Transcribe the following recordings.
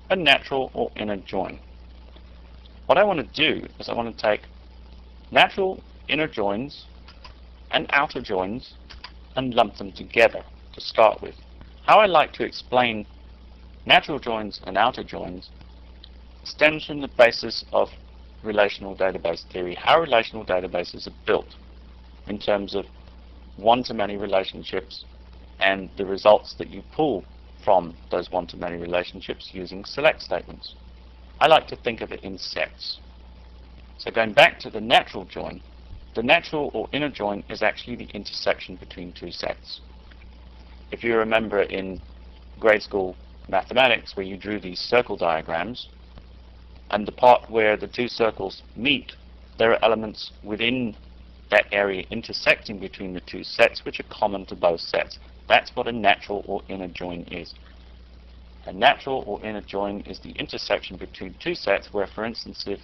a natural or inner join. What I want to do is I want to take natural inner joins and outer joins and lump them together to start with. How I like to explain natural joins and outer joins stems from the basis of relational database theory, how relational databases are built in terms of one-to-many relationships and the results that you pull from those one-to-many relationships using select statements. I like to think of it in sets. So going back to the natural join, the natural or inner join is actually the intersection between two sets. If you remember in grade school mathematics where you drew these circle diagrams, and the part where the two circles meet, there are elements within that area intersecting between the two sets which are common to both sets. That's what a natural or inner join is. A natural or inner join is the intersection between two sets where, for instance, if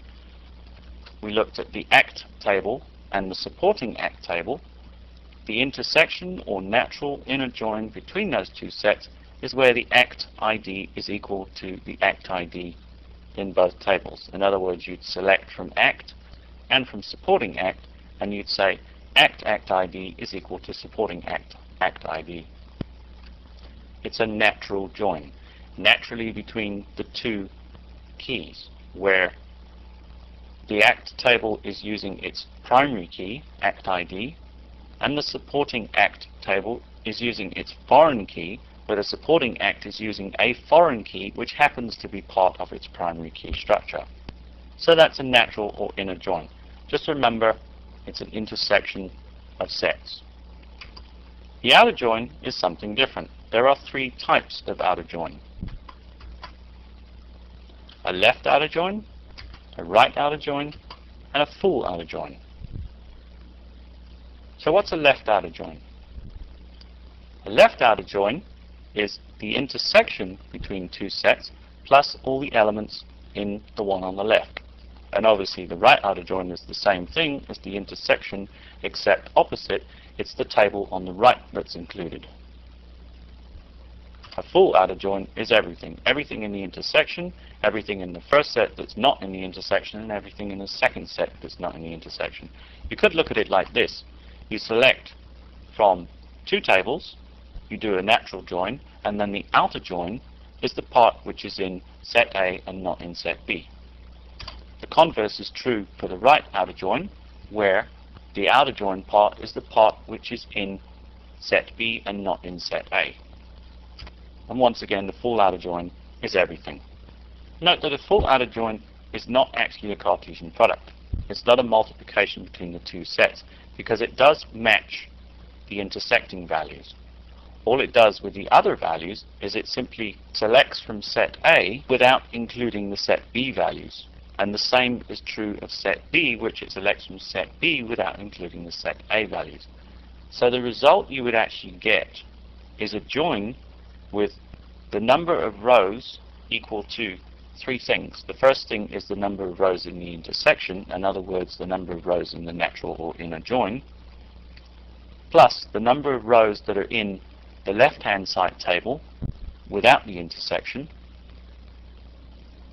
we looked at the act table and the supporting act table, the intersection or natural inner join between those two sets is where the act ID is equal to the act ID in both tables. In other words, you'd select from act and from supporting act, and you'd say act ID is equal to supporting act ID. It's a natural join, naturally between the two keys, where the act table is using its primary key, act ID, and the supporting act table is using its foreign key, where the supporting act is using a foreign key which happens to be part of its primary key structure. So that's a natural or inner join. Just remember, it's an intersection of sets. The outer join is something different. There are three types of outer join: a left outer join, a right outer join, and a full outer join. So what's a left outer join? A left outer join is the intersection between two sets plus all the elements in the one on the left. And obviously the right outer join is the same thing as the intersection, except opposite, it's the table on the right that's included. A full outer join is everything. Everything in the intersection, everything in the first set that's not in the intersection, and everything in the second set that's not in the intersection. You could look at it like this. You select from two tables, you do a natural join, and then the outer join is the part which is in set A and not in set B. The converse is true for the right outer join, where the outer join part is the part which is in set B and not in set A. And once again, the full outer join is everything. Note that a full outer join is not actually a Cartesian product. It's not a multiplication between the two sets, because it does match the intersecting values. All it does with the other values is it simply selects from set A without including the set B values. And the same is true of set B, which it selects from set B without including the set A values. So the result you would actually get is a join with the number of rows equal to three things. The first thing is the number of rows in the intersection, in other words, the number of rows in the natural or inner join, plus the number of rows that are in the left-hand side table without the intersection,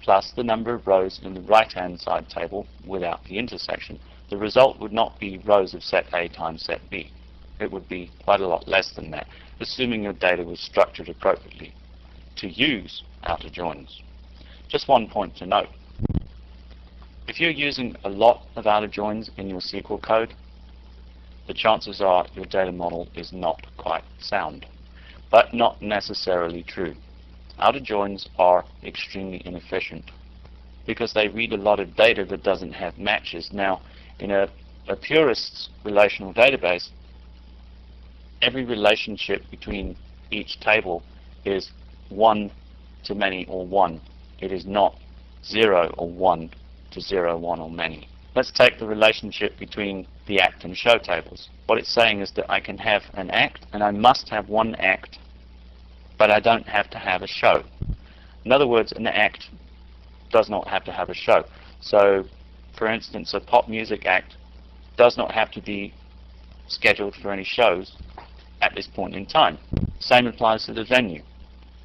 plus the number of rows in the right-hand side table without the intersection. The result would not be rows of set A times set B. It would be quite a lot less than that, assuming your data was structured appropriately to use outer joins. Just one point to note. If you're using a lot of outer joins in your SQL code, the chances are your data model is not quite sound, but not necessarily true. Outer joins are extremely inefficient because they read a lot of data that doesn't have matches. Now, in a purist's relational database, every relationship between each table is one to many or one. It is not 0 or 1 to 0, 1 or many. Let's take the relationship between the act and show tables. What it's saying is that I can have an act and I must have one act, but I don't have to have a show. In other words, an act does not have to have a show. So, for instance, a pop music act does not have to be scheduled for any shows at this point in time. Same applies to the venue.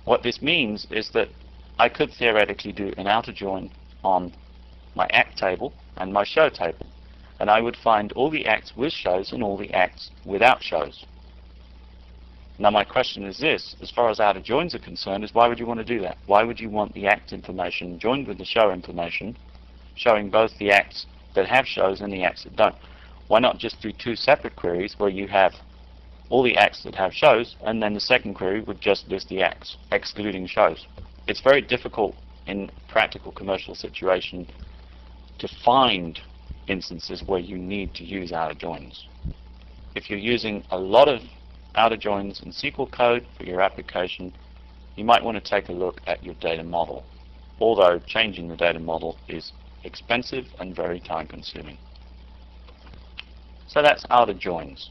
What this means is that I could theoretically do an outer join on my act table and my show table, and I would find all the acts with shows and all the acts without shows. Now my question is this, as far as outer joins are concerned, is why would you want to do that? Why would you want the act information joined with the show information, showing both the acts that have shows and the acts that don't? Why not just do two separate queries where you have all the acts that have shows, and then the second query would just list the acts, excluding shows? It's very difficult in practical commercial situation to find instances where you need to use outer joins. If you're using a lot of outer joins in SQL code for your application, you might want to take a look at your data model, although changing the data model is expensive and very time consuming. So that's outer joins.